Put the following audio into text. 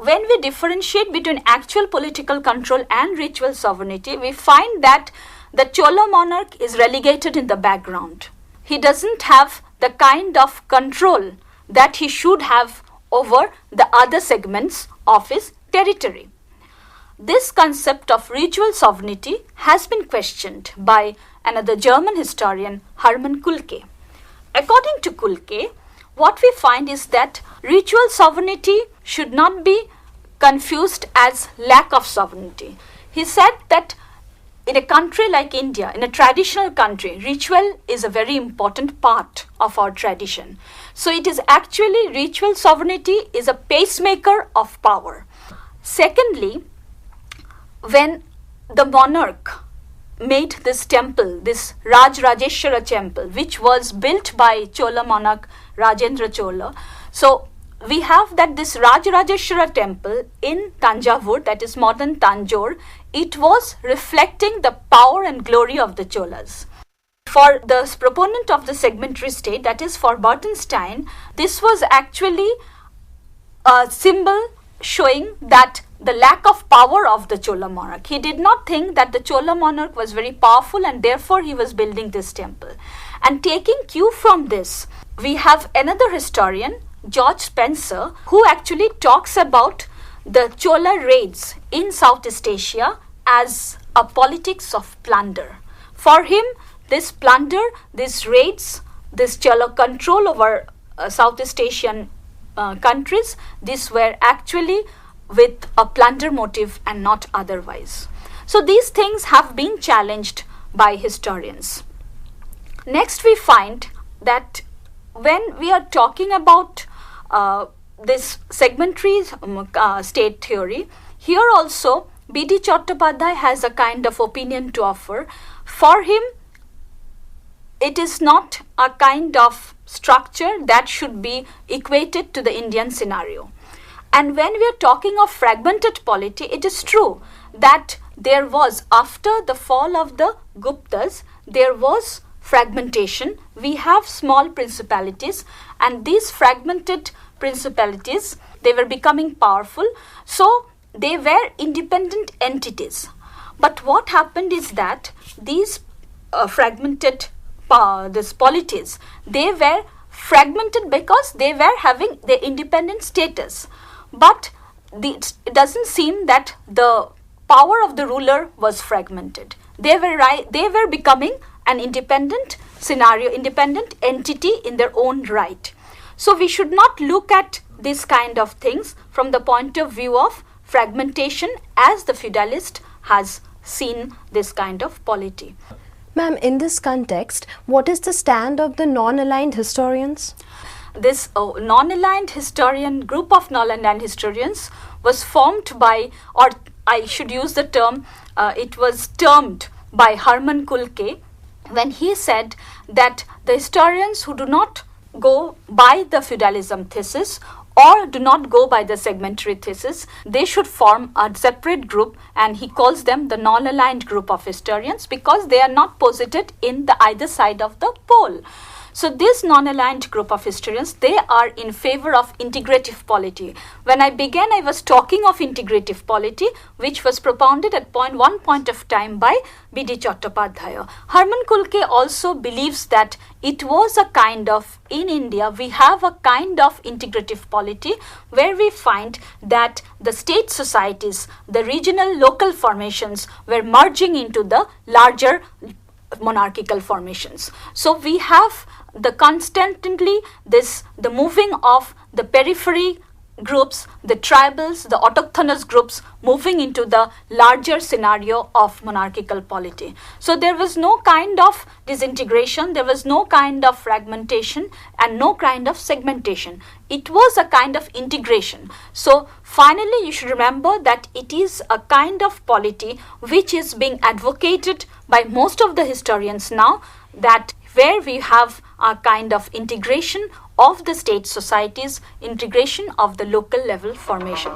when we differentiate between actual political control and ritual sovereignty, we find that the Chola monarch is relegated in the background. He doesn't have the kind of control that he should have over the other segments of his territory. This concept of ritual sovereignty has been questioned by another German historian, Hermann Kulke. According to Kulke, what we find is that ritual sovereignty should not be confused as lack of sovereignty. He said that in a country like India, in a traditional country, ritual is a very important part of our tradition. So it is actually ritual sovereignty is a pacemaker of power. Secondly, when the monarch made this temple, this Rajrajeshwara temple, which was built by Chola monarch Rajendra Chola. So we have that this Rajrajeshwara temple in Tanjavur, that is modern Tanjore, it was reflecting the power and glory of the Cholas. For the proponent of the segmentary state, that is for Bartenstein, this was actually a symbol showing that the lack of power of the Chola monarch. He did not think that the Chola monarch was very powerful and therefore he was building this temple. And taking cue from this, we have another historian, George Spencer, who actually talks about the Chola raids in Southeast Asia as a politics of plunder. For him, this plunder, these raids, this Chola control over Southeast Asian countries, these were actually with a plunder motive and not otherwise. So these things have been challenged by historians. Next, we find that when we are talking about this segmentary state theory, here also B.D. Chattopadhyay has a kind of opinion to offer. For him, it is not a kind of structure that should be equated to the Indian scenario. And when we are talking of fragmented polity, it is true that there was, after the fall of the Guptas, there was fragmentation. We have small principalities, and these fragmented principalities, they were becoming powerful. So they were independent entities. But what happened is that these fragmented these polities, they were fragmented because they were having their independent status. But it doesn't seem that the power of the ruler was fragmented. They were becoming an independent scenario, independent entity in their own right. So we should not look at this kind of things from the point of view of fragmentation as the feudalist has seen this kind of polity. Ma'am, in this context, what is the stand of the non-aligned historians? This non-aligned historian, group of non-aligned historians was formed by, or I should use the term, it was termed by Hermann Kulke when he said that the historians who do not go by the feudalism thesis or do not go by the segmentary thesis, they should form a separate group, and he calls them the non-aligned group of historians because they are not posited in the either side of the pole. So this non-aligned group of historians, they are in favor of integrative polity. When I began, I was talking of integrative polity, which was propounded at one point of time by B.D. Chattopadhyay. Hermann Kulke also believes that it was a kind of, in India, we have a kind of integrative polity where we find that the state societies, the regional local formations were merging into the larger monarchical formations. So we have the constantly the moving of the periphery groups, the tribals, the autochthonous groups moving into the larger scenario of monarchical polity. So there was no kind of disintegration, there was no kind of fragmentation and no kind of segmentation. It was a kind of integration. So finally you should remember that it is a kind of polity which is being advocated by most of the historians now, that where we have a kind of integration of the state societies, integration of the local level formations.